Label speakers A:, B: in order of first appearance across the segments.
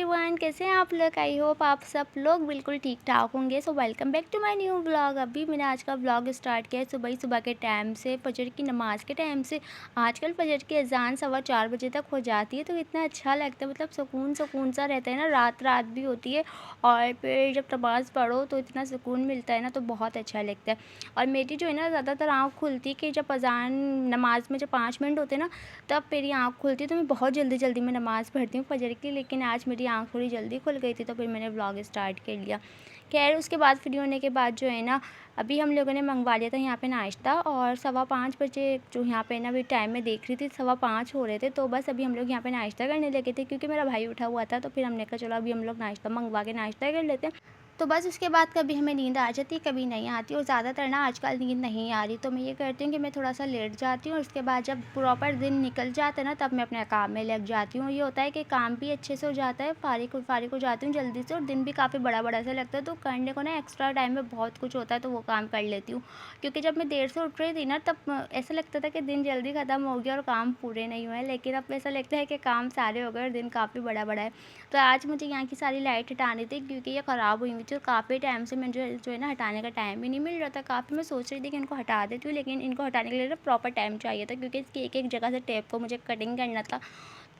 A: Everyone, कैसे हैं आप लोग। आई होप आप सब लोग बिल्कुल ठीक ठाक होंगे। So welcome back to my new blog. अभी मैंने आज का ब्लॉग स्टार्ट किया है सुबह ही सुबह के टाइम से, फजर की नमाज़ के टाइम से। आजकल फजर की अजान 4:15 बजे तक हो जाती है, तो इतना अच्छा लगता है, मतलब सुकून सुकून सा रहता है ना। रात रात भी होती है और फिर जब नमाज़ पढ़ो तो इतना सुकून मिलता है ना, तो बहुत अच्छा लगता है। और मेरी जो है ना ज़्यादातर आँख खुलती है कि जब अजान नमाज़ में जब 5 मिनट होते हैं ना, तब मेरी आँख खुलती है। तो मैं बहुत जल्दी में नमाज़ पढ़ती हूँ फजर की, लेकिन आज मेरी आँख थोड़ी जल्दी खुल गई थी, तो फिर मैंने व्लॉग स्टार्ट कर लिया। खैर उसके बाद फ्री होने के बाद जो है ना, अभी हम लोगों ने मंगवा लिया था यहाँ पे नाश्ता, और 5:15 बजे जो यहाँ पे ना अभी टाइम में देख रही थी 5:15 हो रहे थे। तो बस अभी हम लोग यहाँ पे नाश्ता करने लगे थे, क्योंकि मेरा भाई उठा हुआ था, तो फिर हमने कहा चलो अभी हम लोग नाश्ता मंगवा के नाश्ता कर लेते हैं। तो बस उसके बाद कभी हमें नींद आ जाती है, कभी नहीं आती, और ज़्यादातर ना आजकल नींद नहीं आ रही, तो मैं ये करती हूँ कि मैं थोड़ा सा लेट जाती हूँ। उसके बाद जब प्रॉपर दिन निकल जाता है ना, तब मैं अपने काम में लग जाती हूँ। ये होता है कि काम भी अच्छे से हो जाता है, फारिग हो जाती हूँ जल्दी से, और दिन भी काफ़ी बड़ा बड़ा सा लगता है। तो करने को ना एक्स्ट्रा टाइम में बहुत कुछ होता है, तो वो काम कर लेती हूँ। क्योंकि जब मैं देर से उठ रही थी ना, तब ऐसा लगता था कि दिन जल्दी ख़त्म हो गया और काम पूरे नहीं हुए, लेकिन अब ऐसा लगता है कि काम सारे हो गए और दिन काफ़ी बड़ा बड़ा है। तो आज मुझे यहाँ की सारी लाइट हटानी थी, क्योंकि ये ख़राब हुई हुई थी, और काफ़ी टाइम से मुझे जो है ना हटाने का टाइम ही नहीं मिल रहा था। काफ़ी मैं सोच रही थी कि इनको हटा देती हूँ, लेकिन इनको हटाने के लिए ना प्रॉपर टाइम चाहिए था, क्योंकि इसकी एक एक जगह से टेप को मुझे कटिंग करना था,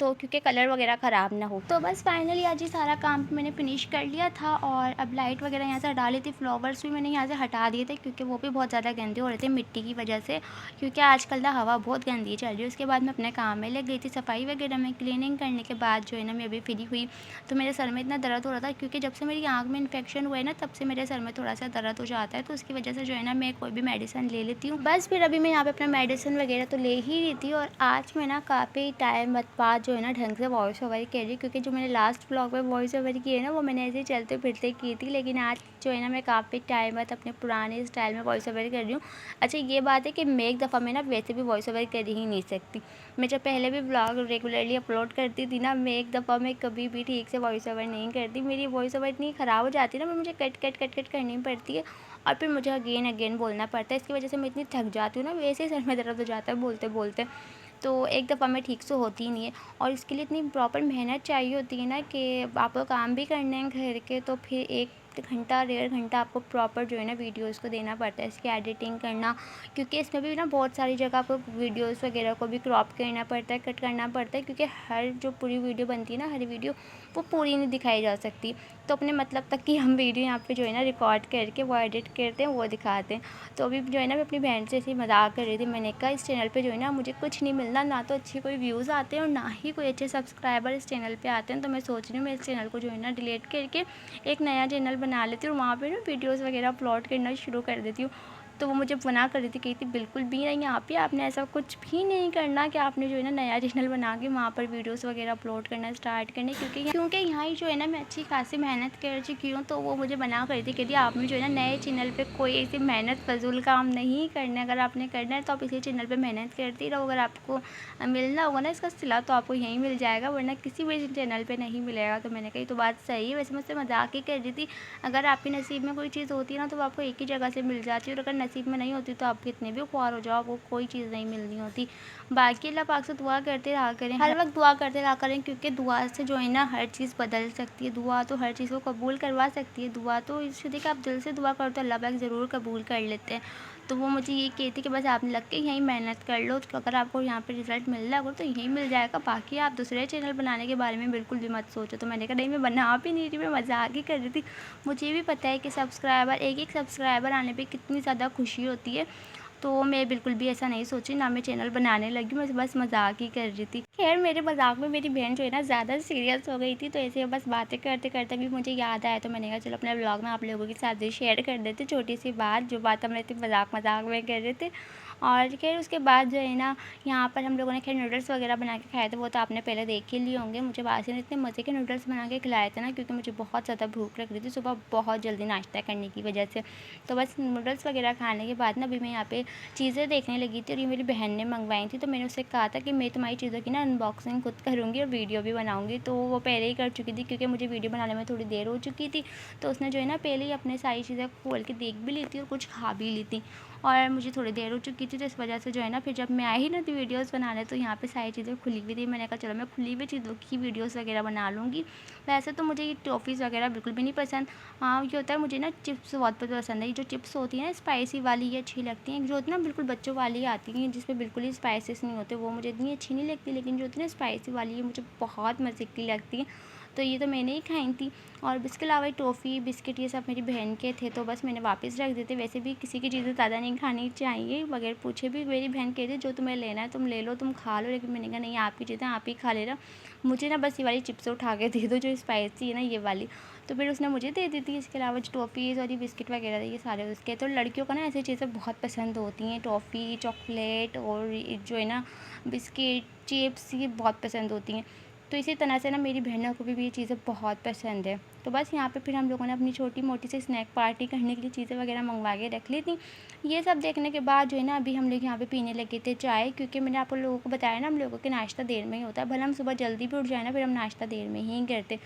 A: तो क्योंकि कलर वगैरह ख़राब ना हो। तो बस फाइनली आज ये सारा काम मैंने फ़िनिश कर लिया था, और अब लाइट वगैरह यहाँ से हटा ली थी। फ्लावर्स भी मैंने यहाँ से हटा दिए थे, क्योंकि वो भी बहुत ज़्यादा गंदे हो रहे थे मिट्टी की वजह से, क्योंकि आजकल ना हवा बहुत गंदी चल रही है। उसके बाद मैं अपने काम में लग गई थी, सफाई वगैरह में। क्लीनिंग करने के बाद जो है ना मैं अभी फ्री हुई, तो मेरे सर में इतना दर्द हो रहा था, क्योंकि जब से मेरी आँख में इन्फेक्शन हुआ है ना, तब से मेरे सर में थोड़ा सा दर्द हो जाता है। तो उसकी वजह से जो है ना मैं कोई भी मेडिसिन ले लेती हूँ। बस फिर अभी मैं यहाँ पे अपना मेडिसिन वगैरह तो ले ही रही थी, और आज मैं ना काफ़ी टाइम बाद जो है ना ढंग से वॉइस ओवर कर रही, क्योंकि जो मैंने लास्ट व्लॉग में वॉइस ओवर की है ना, वो मैंने ऐसे ही चलते फिरते की थी, लेकिन आज जो है ना मैं काफ़ी टाइम बाद अपने पुराने स्टाइल में वॉइस ओवर कर रही हूँ। अच्छा ये बात है कि मैं एक दफ़ा में ना वैसे भी वॉइस ओवर कर ही नहीं सकती। मैं जब पहले भी व्लॉग रेगुलरली अपलोड करती थी ना, मैं एक दफ़ा में कभी भी ठीक से वॉइस ओवर नहीं करती। मेरी वॉइस ओवर इतनी ख़राब हो जाती है ना, मुझे कट करनी पड़ती है, और फिर मुझे अगेन बोलना पड़ता है। इसकी वजह से मैं इतनी थक जाती हूँ ना, वैसे ही सर में दर्द हो जाता है बोलते बोलते। तो एक दफ़ा में ठीक से होती ही नहीं है, और इसके लिए इतनी प्रॉपर मेहनत चाहिए होती है ना, कि आपको काम भी करने हैं घर के, तो फिर 1 घंटा 1.5 घंटा आपको प्रॉपर जो है ना वीडियोज़ को देना पड़ता है, इसकी एडिटिंग करना। क्योंकि इसमें भी ना बहुत सारी जगह आपको वीडियोज़ वगैरह को भी क्रॉप करना पड़ता है, कट करना पड़ता है, क्योंकि हर जो पूरी वीडियो बनती है ना, हर वीडियो वो पूरी नहीं दिखाई जा सकती। तो अपने मतलब तक कि हम वीडियो यहाँ पे जो है ना रिकॉर्ड करके वो एडिट करते हैं, वो दिखाते हैं। तो अभी जो है ना मैं अपनी बहन से ऐसे मज़ाक कर रही थी। मैंने कहा इस चैनल पे जो है ना मुझे कुछ नहीं मिलना, ना तो अच्छे कोई व्यूज़ आते हैं और ना ही कोई अच्छे सब्सक्राइबर इस चैनल पे आते हैं। तो मैं सोच रही हूँ मैं इस चैनल को जो है ना डिलीट करके एक नया चैनल बना लेती हूँ, और वहाँ पे ना वीडियोज़ वगैरह अपलोड करना शुरू कर देती हूँ। तो वो मुझे मना कर रही थी, कही थी बिल्कुल भी नहीं, यहाँ पे आपने ऐसा कुछ भी नहीं करना कि आपने जो है ना नया चैनल बना के वहाँ पर वीडियोस वगैरह अपलोड करना स्टार्ट करने, क्योंकि यहाँ ही जो है ना मैं अच्छी खासी मेहनत कर चुकी हूँ। तो वो मुझे मना कर रही थी, कहती आपने जो है ना नए चैनल पे कोई ऐसी मेहनत फजूल काम नहीं करना। अगर आपने करना है तो आप इसी चैनल पर मेहनत करती रहो, अगर आपको मिलना होगा ना इसका सिला तो आपको यहीं मिल जाएगा, वरना किसी भी चैनल पर नहीं मिलेगा। तो मैंने कही तो बात सही है, वैसे मुझसे मजाक ही कर रही थी। अगर आपके नसीब में कोई चीज़ होती है ना, तो वो आपको एक ही जगह से मिल जाती है, और अगर नसीब में नहीं होती तो आप कितने भी ख्वार हो जाओ, आपको कोई चीज़ नहीं मिलनी होती। बाकी अल्लाह पाक से दुआ करते रहा करें, हर वक्त दुआ करते रहा करें, क्योंकि दुआ से जो है ना हर चीज़ बदल सकती है। दुआ तो हर चीज़ को कबूल करवा सकती है। दुआ तो इससे देखिए आप दिल से दुआ करो तो अल्लाह पाक ज़रूर कबूल कर लेते हैं। तो वो मुझे ये कहती कि बस आपने लग के यहीं मेहनत कर लो, तो अगर आपको यहाँ पे रिज़ल्ट मिल रहा होगा तो यहीं मिल जाएगा, बाकी आप दूसरे चैनल बनाने के बारे में बिल्कुल भी मत सोचो। तो मैंने कहा नहीं मैं बना भी नहीं रही, मैं मजाक ही कर रही थी। मुझे भी पता है कि एक सब्सक्राइबर आने पे कितनी ज़्यादा खुशी होती है। तो मैं बिल्कुल भी ऐसा नहीं सोची, ना मैं चैनल बनाने लगी, मैं बस मजाक ही कर रही थी। खैर मेरे मजाक में मेरी बहन जो है ना ज़्यादा सीरियस हो गई थी, तो ऐसे बस बातें करते करते भी मुझे याद आया, तो मैंने कहा चलो अपने ब्लॉग में आप लोगों के साथ शेयर कर देते छोटी सी बात, जो बात हम रहते मजाक में कर रहे थे। और खैर उसके बाद जो है ना यहाँ पर हम लोगों ने खैर नूडल्स वगैरह बना के खाए थे, वो तो आपने पहले देख ही लिए होंगे। मुझे बासी ने इतने मज़े के नूडल्स बना के खिलाए थे ना, क्योंकि मुझे बहुत ज़्यादा भूख लग रही थी सुबह बहुत जल्दी नाश्ता करने की वजह से। तो बस नूडल्स वगैरह खाने के बाद ना अभी मैं यहाँ पे चीज़ें देखने लगी थी, और ये मेरी बहन ने मंगवाई थी। तो मैंने उससे कहा था कि मैं तुम्हारी चीज़ों की ना अनबॉक्सिंग खुद करूँगी और वीडियो भी बनाऊँगी। तो वो पहले ही कर चुकी थी, क्योंकि मुझे वीडियो बनाने में थोड़ी देर हो चुकी थी। तो उसने जो है ना पहले ही अपने सारी चीज़ें खोल के देख भी ली थी और कुछ खा भी ली थी। और मुझे थोड़ी देर हो चुकी थी, तो इस वजह से जो है ना फिर जब मैं आई ना थी वीडियोज़ बनाने, तो यहाँ पे सारी चीज़ें खुली हुई थी। मैंने कहा चलो मैं खुली हुई चीज़ों की वीडियोज़ वगैरह बना लूँगी। वैसे तो मुझे ये टॉफ़ीज़ वगैरह बिल्कुल भी नहीं पसंद। हाँ, ये होता है मुझे ना चिप्स बहुत पसंद है। ये जो चिप्स होती हैं ना स्पाइसी वाली, ये अच्छी लगती हैं। जो होती है ना बिल्कुल बच्चों वाली आती हैं जिसमें बिल्कुल ही स्पाइसेस नहीं होते, वो मुझे इतनी अच्छी नहीं लगती। लेकिन जो होती है ना स्पाइसी वाली, ये मुझे बहुत मज़े की लगती हैं। तो ये तो मैंने ही खाई थी। और इसके अलावा टॉफ़ी, बिस्किट ये सब मेरी बहन के थे, तो बस मैंने वापस रख दिए थे। वैसे भी किसी की चीज़ें ज़्यादा नहीं खानी चाहिए बगैर पूछे भी। मेरी बहन कह रही जो तुम्हें लेना है तुम ले लो, तुम खा लो। लेकिन मैंने कहा नहीं, आपकी चीज़ें आप ही खा लेना, मुझे ना बस ये वाली चिप्स उठा के दे दो जो स्पाइसी है ना, ये वाली। तो फिर उसने मुझे दे दी थी। इसके अलावा जो टॉफ़ीज़ और ये बिस्किट वगैरह थे, ये सारे उसके। तो लड़कियों को ना ऐसी चीज़ें बहुत पसंद होती हैं, टॉफ़ी, चॉकलेट और ये जो है ना बिस्किट, चिप्स, ये बहुत पसंद होती हैं। तो इसी तरह से ना मेरी बहनों को भी ये चीज़ें बहुत पसंद है। तो बस यहाँ पे फिर हम लोगों ने अपनी छोटी-मोटी सी स्नैक पार्टी करने के लिए चीज़ें वगैरह मँगवा के रख ली थी। ये सब देखने के बाद जो है ना अभी हम लोग यहाँ पे पीने लगे थे चाय, क्योंकि मैंने आप लोगों को बताया ना हम लोगों के नाश्ता देर में ही होता है। भले हम सुबह जल्दी भी उठ जाए ना, फिर हम नाश्ता देर में ही करते।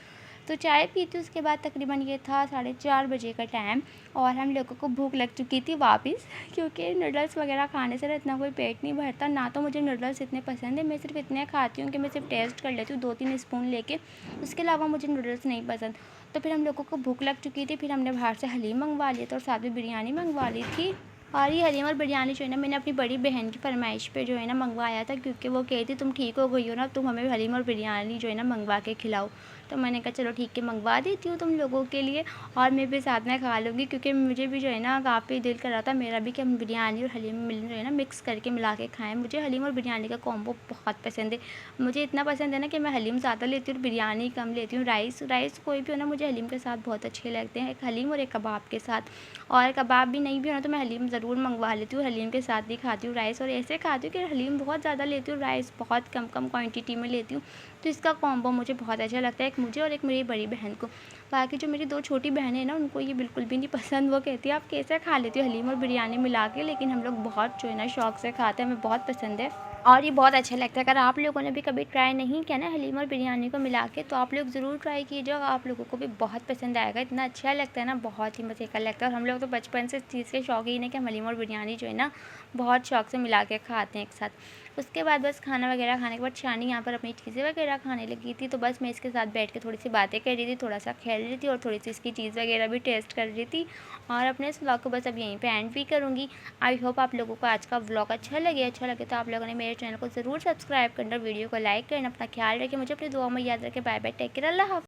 A: तो चाय पी थी, उसके बाद तकरीबन ये था 4:30 बजे का टाइम, और हम लोगों को भूख लग चुकी थी वापस, क्योंकि नूडल्स वगैरह खाने से ना इतना कोई पेट नहीं भरता। ना तो मुझे नूडल्स इतने पसंद है, मैं सिर्फ इतने खाती हूँ कि मैं सिर्फ टेस्ट कर लेती हूँ 2-3 स्पून लेके, उसके अलावा मुझे नूडल्स नहीं पसंद। तो फिर हम लोगों को भूख लग चुकी थी, फिर हमने बाहर से हलीम मंगवा लिया था और साथ में बिरयानी मंगवा ली थी। और ये हलीम और बिरयानी जो है ना मैंने अपनी बड़ी बहन की फ़रमाइश पे जो है ना मंगवाया था, क्योंकि वो कह रही थी तुम ठीक हो गई हो ना, तुम हमें हलीम और बिरयानी जो है ना मंगवा के खिलाओ। तो मैंने कहा चलो ठीक है, मंगवा देती हूँ तुम लोगों के लिए, और मैं भी साथ में खा लूँगी, क्योंकि मुझे भी जो है ना काफ़ी दिल कर रहा था मेरा भी कि हम बिरयानी और हलीम जो है ना मिक्स करके मिला के खाएँ। मुझे हलीम और बिरयानी का कॉम्बो बहुत पसंद है। मुझे इतना पसंद है ना कि मैं हलीम ज़्यादा लेती हूँ और बिरयानी कम लेती हूँ। राइस कोई भी हो ना, मुझे हलीम के साथ बहुत अच्छे लगते हैं, एक हलीम और एक कबाब के साथ। और कबाब भी नहीं भी हो ना, तो मैं हलीम ज़रूर मंगवा लेती हूँ, हलीम के साथ ही खाती हूँ राइस। और ऐसे खाती हूँ कि हलीम बहुत ज़्यादा लेती हूँ, राइस बहुत कम कम क्वांटिटी में लेती हूँ। तो इसका कॉम्बो मुझे बहुत अच्छा लगता है, एक मुझे और एक मेरी बड़ी बहन को। बाकी जो मेरी 2 छोटी बहनें हैं ना, उनको ये बिल्कुल भी नहीं पसंद। वो कहती है आप कैसे खा लेती हो हलीम और बिरयानी मिला के, लेकिन हम लोग बहुत जो है ना शौक से खाते हैं, हमें बहुत पसंद है और ये बहुत अच्छा लगता है। अगर आप लोगों ने भी कभी ट्राई नहीं किया ना हलीम और बिरयानी को मिला के, तो आप लोग ज़रूर ट्राई कीजिएगा, आप लोगों को भी बहुत पसंद आएगा। इतना अच्छा लगता है ना, बहुत ही मज़े का लगता है। और हम लोग तो बचपन से इस चीज़ के शौकीन है कि हम हलीम और बिरयानी जो है ना बहुत शौक से मिला के खाते हैं एक साथ। उसके बाद बस खाना वगैरह खाने के बाद शानी यहाँ पर अपनी चीज़ें वगैरह खाने लगी थी, तो बस मैं इसके साथ बैठ के थोड़ी सी बातें कर रही थी, थोड़ा सा खेल रही थी और थोड़ी सी इसकी चीज़ वगैरह भी टेस्ट कर रही थी। और अपने इस व्लॉग को बस अब यहीं पे एंड भी करूँगी। आई होप आप लोगों को आज का व्लॉग अच्छा लगे तो आप लोगों ने मेरे चैनल को ज़रूर सब्सक्राइब करना, वीडियो को लाइक करना, अपना ख्याल रखें, मुझे अपनी दुआ में याद रखें। बाय बाय, टेक केयर, अल्लाह हाफ़िज़।